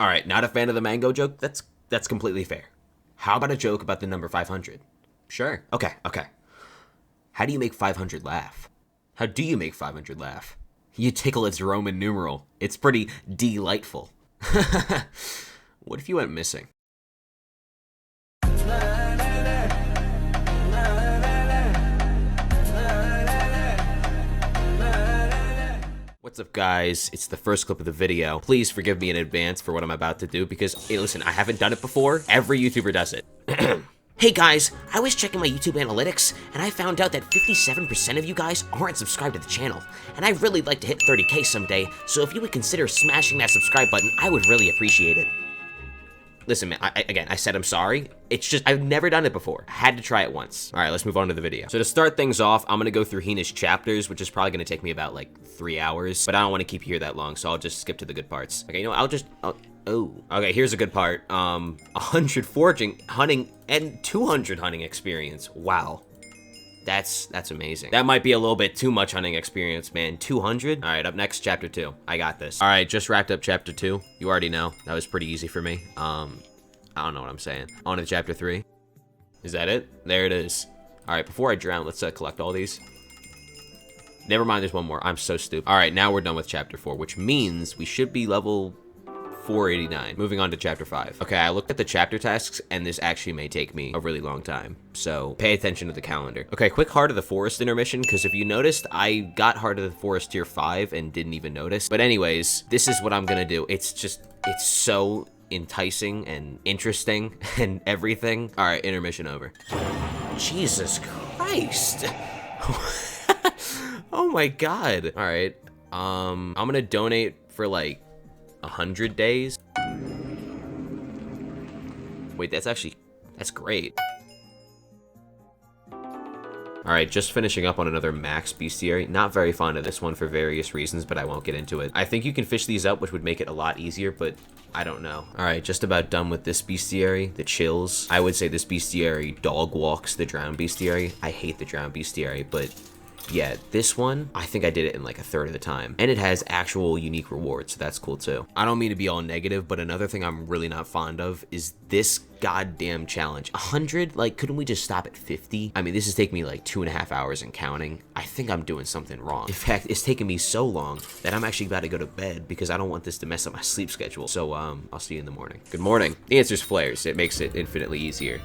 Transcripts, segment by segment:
All right, not a fan of the mango joke? That's completely fair. How about a joke about the number 500? Sure. Okay. How do you make 500 laugh? How do you make 500 laugh? You tickle its Roman numeral. It's pretty delightful. What if you went missing? What's up, guys? It's the first clip of the video. Please forgive me in advance for what I'm about to do because, hey, listen, I haven't done it before. Every YouTuber does it. Hey guys, I was checking my YouTube analytics and I found out that 57% of you guys aren't subscribed to the channel. And I'd really like to hit 30K someday, so if you would consider smashing that subscribe button, I would really appreciate it. Listen, man, I said I'm sorry. It's just, I've never done it before. I had to try it once. All right, let's move on to the video. So to start things off, I'm gonna go through Hina's chapters, which is probably gonna take me about like 3 hours, but I don't wanna keep you here that long, so I'll just skip to the good parts. Okay, you know, oh, okay, here's a good part. 100 foraging, hunting, and 200 hunting experience. Wow. That's amazing. That might be a little bit too much hunting experience, man. 200? All right, up next, chapter 2. I got this. All right, just wrapped up chapter 2. You already know. That was pretty easy for me. I don't know what I'm saying. On to chapter 3. Is that it? There it is. All right, before I drown, let's collect all these. Never mind, there's one more. I'm so stupid. All right, now we're done with chapter 4, which means we should be level 489. Moving on to chapter 5. Okay, I looked at the chapter tasks, and this actually may take me a really long time, so pay attention to the calendar. Okay, quick Heart of the Forest intermission, because if you noticed, I got Heart of the Forest tier 5 and didn't even notice. But anyways, this is what I'm gonna do. It's so enticing and interesting and everything. All right, intermission over. Jesus Christ. Oh my God. All right, I'm gonna donate for like 100 days. Wait, that's great. All right, just finishing up on another max bestiary. Not very fond of this one for various reasons, but I won't get into it. I think you can fish these up, which would make it a lot easier, but I don't know. All right, just about done with this bestiary, the chills. I would say this bestiary dog walks the drowned bestiary. I hate the drowned bestiary, but yeah, this one, I think I did it in like a third of the time. And it has actual unique rewards, so that's cool too. I don't mean to be all negative, but another thing I'm really not fond of is this goddamn challenge. 100? Like, couldn't we just stop at 50? I mean, this is taking me like 2.5 hours and counting. I think I'm doing something wrong. In fact, it's taken me so long that I'm actually about to go to bed because I don't want this to mess up my sleep schedule. So, I'll see you in the morning. Good morning. The answer's flares. It makes it infinitely easier.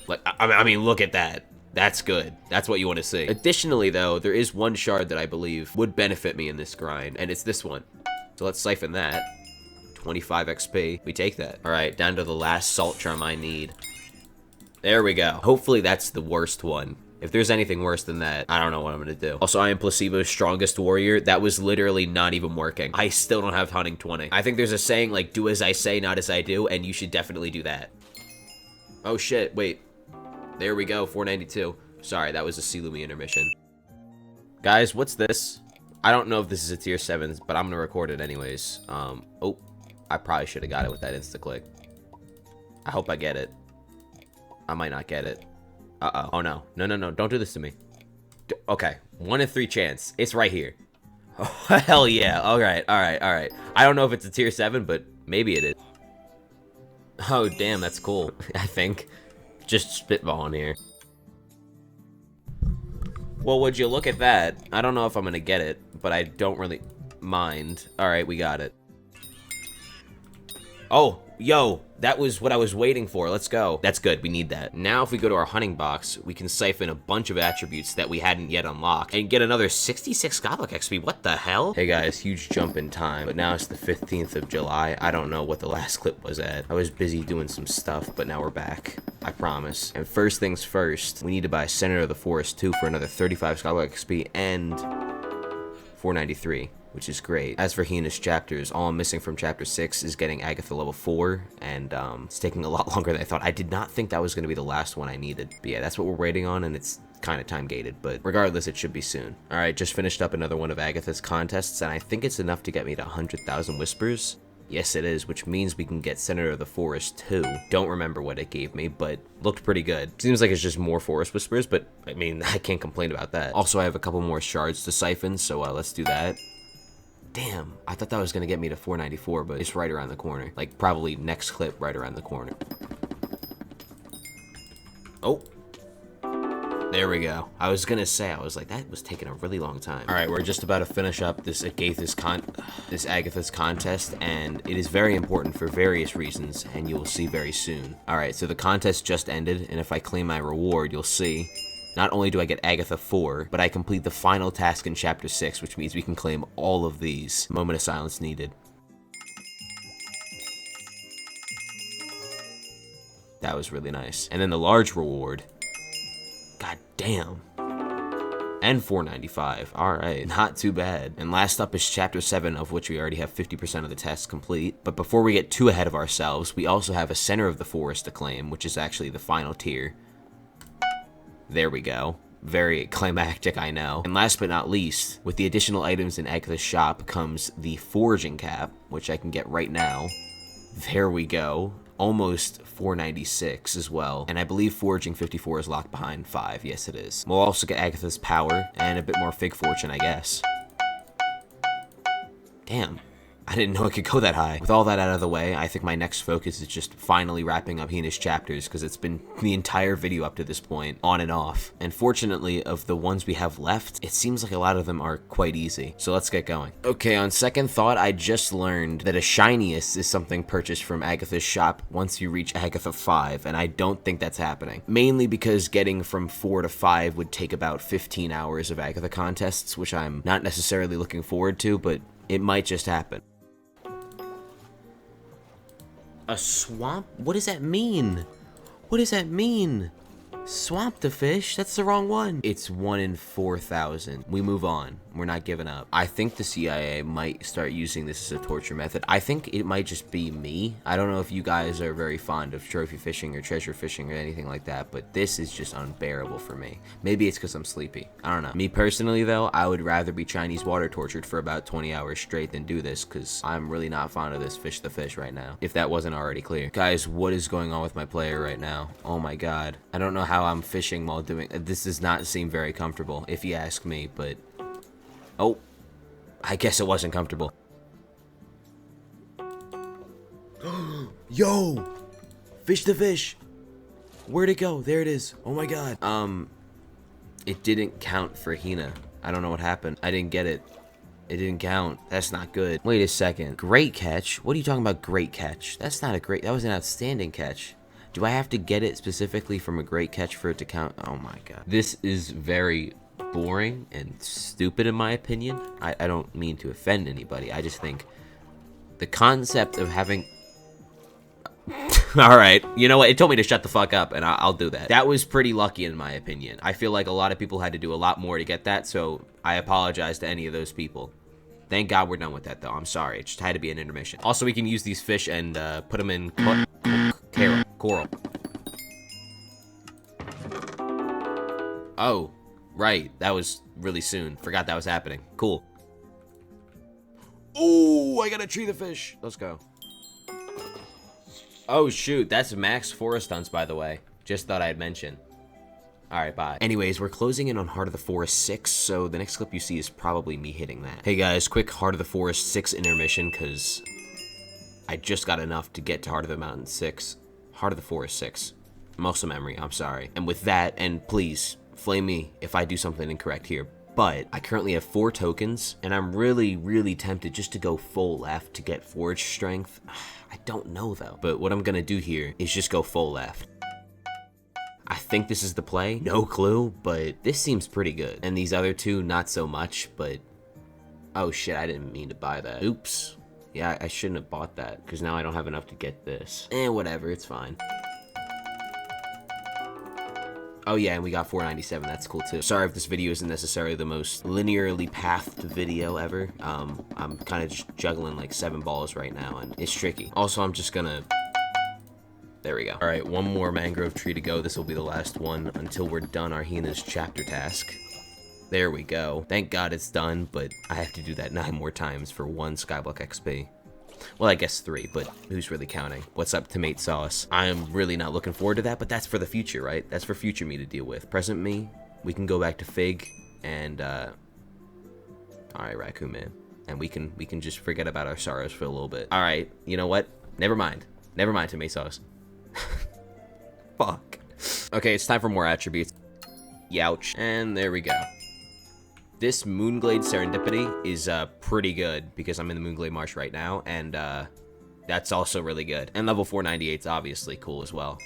Like, I mean, look at that. That's good. That's what you want to see. Additionally, though, there is one shard that I believe would benefit me in this grind, and it's this one. So let's siphon that. 25 XP. We take that. All right, down to the last salt charm I need. There we go. Hopefully that's the worst one. If there's anything worse than that, I don't know what I'm gonna do. Also, I am Placebo's strongest warrior. That was literally not even working. I still don't have hunting 20. I think there's a saying like, do as I say, not as I do, and you should definitely do that. Oh shit, wait. There we go, 492. Sorry, that was a Sillies intermission. Guys, what's this? I don't know if this is a tier 7, but I'm gonna record it anyways. Oh, I probably should have got it with that insta-click. I hope I get it. I might not get it. Uh-oh. Oh no. No, don't do this to me. Okay, 1 in 3 chance. It's right here. Oh, hell yeah. All right. I don't know if it's a tier 7, but maybe it is. Oh, damn, that's cool, I think. Just spitballing here. Well, would you look at that? I don't know if I'm gonna get it, but I don't really mind. All right, we got it. Oh, yo, that was what I was waiting for. Let's go. That's good, we need that. Now if we go to our hunting box, we can siphon a bunch of attributes that we hadn't yet unlocked and get another 66 Skyblock XP. What the hell? Hey guys, huge jump in time, but now it's the 15th of July. I don't know what the last clip was at. I was busy doing some stuff, but now we're back. I promise. And first things first, we need to buy Center of the Forest 2 for another 35 Skyblock XP and 493. Which is great. As for Hina's chapters, all I'm missing from chapter 6 is getting Agatha level 4, and it's taking a lot longer than I thought. I did not think that was going to be the last one I needed. But yeah, that's what we're waiting on, and it's kind of time gated, but regardless, it should be soon. All right, just finished up another one of Agatha's contests, and I think it's enough to get me to 100,000 whispers. Yes, it is, which means we can get Center of the Forest 2. Don't remember what it gave me, but looked pretty good. Seems like it's just more Forest Whispers, but I mean, I can't complain about that. Also, I have a couple more shards to siphon, so let's do that. damn. I thought that was gonna get me to 494, but it's right around the corner. Like, probably next clip right around the corner. Oh. There we go. I was gonna say, I was like, that was taking a really long time. All right, we're just about to finish up this Agatha's contest, and it is very important for various reasons, and you will see very soon. All right, so the contest just ended, and if I claim my reward, you'll see. Not only do I get Agatha 4, but I complete the final task in Chapter 6, which means we can claim all of these. Moment of silence needed. That was really nice. And then the large reward. God damn. And 495. Alright, not too bad. And last up is Chapter 7, of which we already have 50% of the tasks complete. But before we get too ahead of ourselves, we also have a Center of the Forest to claim, which is actually the final tier. There we go. Very climactic, I know. And last but not least, with the additional items in Agatha's shop comes the Foraging cap, which I can get right now. There we go. Almost 496 as well. And I believe Foraging 54 is locked behind 5. Yes, it is. We'll also get Agatha's power and a bit more fig fortune, I guess. Damn. I didn't know it could go that high. With all that out of the way, I think my next focus is just finally wrapping up Hina's chapters, because it's been the entire video up to this point, on and off. And fortunately, of the ones we have left, it seems like a lot of them are quite easy. So let's get going. Okay, on second thought, I just learned that a shiniest is something purchased from Agatha's shop once you reach Agatha 5, and I don't think that's happening. Mainly because getting from 4 to 5 would take about 15 hours of Agatha contests, which I'm not necessarily looking forward to, but it might just happen. A swamp? What does that mean? What does that mean? Swamp the fish? That's the wrong one. It's 1 in 4,000. We move on. We're not giving up. I think the CIA might start using this as a torture method. I think it might just be me. I don't know if you guys are very fond of trophy fishing or treasure fishing or anything like that, but this is just unbearable for me. Maybe it's because I'm sleepy. I don't know. Me personally, though, I would rather be Chinese water tortured for about 20 hours straight than do this, because I'm really not fond of this fish the fish right now, if that wasn't already clear. Guys, what is going on with my player right now? Oh my god. I don't know how I'm fishing while doing this. Does not seem very comfortable, if you ask me, but oh, I guess it wasn't comfortable. Yo, fish the fish. Where'd it go? There it is. Oh my god. It didn't count for Hina. I don't know what happened. I didn't get it. It didn't count. That's not good. Wait a second. Great catch? What are you talking about, great catch? That's not a great, that was an outstanding catch. Do I have to get it specifically from a great catch for it to count? Oh my god. This is very boring and stupid in my opinion. I don't mean to offend anybody. I just think the concept of having... Alright, you know what? It told me to shut the fuck up, and I'll do that. That was pretty lucky in my opinion. I feel like a lot of people had to do a lot more to get that, so I apologize to any of those people. Thank God we're done with that, though. I'm sorry. It just had to be an intermission. Also, we can use these fish and put them in coral. Oh, right. That was really soon. Forgot that was happening. Cool. Oh, I gotta tree the fish. Let's go. Oh, shoot. That's max forest stunts, by the way. Just thought I'd mention. Alright, bye. Anyways, we're closing in on Heart of the Forest 6, so the next clip you see is probably me hitting that. Hey guys, quick Heart of the Forest 6 intermission, because I just got enough to get to Heart of the Mountain 6. Heart of the Forest 6. Muscle memory, I'm sorry. And with that, and please, flame me if I do something incorrect here, but I currently have 4 tokens, and I'm really tempted just to go full left to get Forge Strength. I don't know, though. But what I'm gonna do here is just go full left. I think this is the play. No clue, but this seems pretty good. And these other two, not so much, but... Oh shit, I didn't mean to buy that. Oops. Yeah, I shouldn't have bought that, because now I don't have enough to get this. Whatever, it's fine. Oh yeah, and we got 497, that's cool too. Sorry if this video isn't necessarily the most linearly pathed video ever. I'm kind of just juggling like 7 balls right now, and it's tricky. Also, I'm just gonna... There we go. All right, 1 more mangrove tree to go. This will be the last one until we're done our Hina's chapter task. There we go. Thank God it's done, but I have to do that 9 more times for 1 Skyblock XP. Well, I guess 3, but who's really counting? What's up, tomato sauce? I am really not looking forward to that, but that's for the future, right? That's for future me to deal with. Present me, we can go back to Fig, and, alright, Raccoon Man. and we can just forget about our sorrows for a little bit. All right, you know what? Never mind. Never mind, tomato sauce. Fuck. Okay, it's time for more attributes. Youch. And there we go. This Moonglade Serendipity is pretty good because I'm in the Moonglade Marsh right now, and that's also really good. And level 498 is obviously cool as well.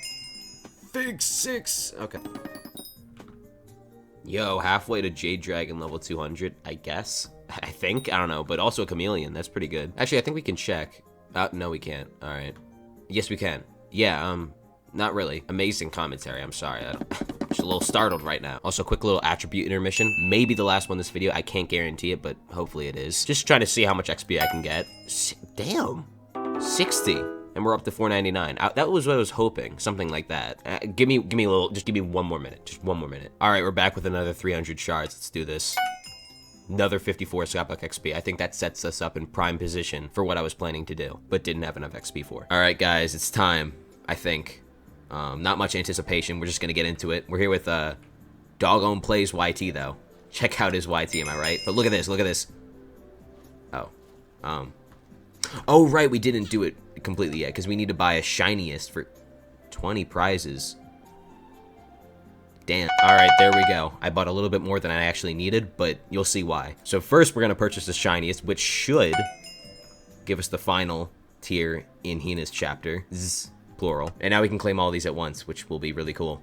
Big 6. Okay. Yo, halfway to Jade Dragon level 200, I guess. I think. I don't know, but also a Chameleon. That's pretty good. Actually, I think we can check. No, we can't. All right. Yes, we can. Yeah, not really. Amazing commentary. I'm sorry. I'm just a little startled right now. Also, quick little attribute intermission. Maybe the last one this video. I can't guarantee it, but hopefully it is. Just trying to see how much XP I can get. Damn. 60. And we're up to 499. That was what I was hoping. Something like that. Give me a little, just give me 1 more minute. Just 1 more minute. All right, we're back with another 300 shards. Let's do this. Another 54 Skyblock XP. I think that sets us up in prime position for what I was planning to do, but didn't have enough XP for. All right, guys, it's time, I think. Not much anticipation. We're just going to get into it. We're here with Doggone Plays YT, though. Check out his YT, am I right? But look at this. Look at this. Oh. Oh, right. We didn't do it completely yet because we need to buy a shiniest for 20 prizes. Damn. All right, there we go. I bought a little bit more than I actually needed, but you'll see why. So first, we're going to purchase the shiniest, which should give us the final tier in Hina's chapter. Zzz, plural. And now we can claim all these at once, which will be really cool.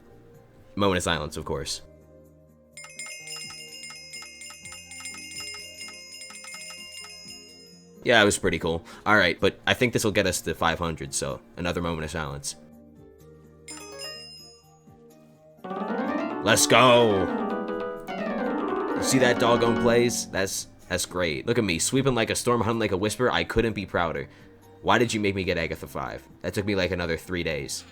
Moment of silence, of course. Yeah, it was pretty cool. All right, but I think this will get us to 500, so another moment of silence. Let's go! You see that Doggone Plays? That's great. Look at me, sweeping like a storm, hunting like a whisper. I couldn't be prouder. Why did you make me get Agatha 5? That took me like another 3 days.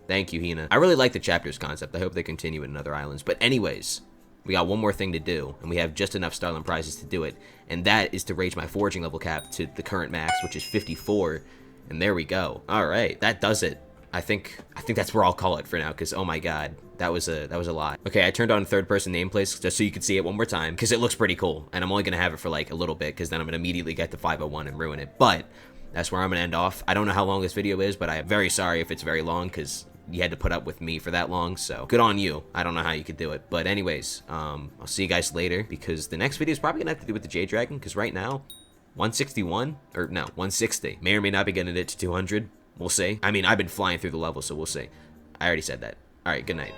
Thank you, Hina. I really like the chapters concept. I hope they continue in other islands. But anyways, we got one more thing to do, and we have just enough Starland prizes to do it. And that is to raise my foraging level cap to the current max, which is 54. And there we go. All right, that does it. I think that's where I'll call it for now, because oh my god, that was a lot. Okay, I turned on third-person nameplates just so you could see it one more time, because it looks pretty cool, and I'm only gonna have it for like a little bit, because then I'm gonna immediately get to 501 and ruin it. But that's where I'm gonna end off. I don't know how long this video is, but I'm very sorry if it's very long, because you had to put up with me for that long, so good on you. I don't know how you could do it, but anyways, I'll see you guys later, because the next video is probably gonna have to do with the Jade Dragon, because right now, 161, or no, 160. May or may not be getting it to 200. We'll see. I mean, I've been flying through the level, so we'll see. I already said that. All right, good night.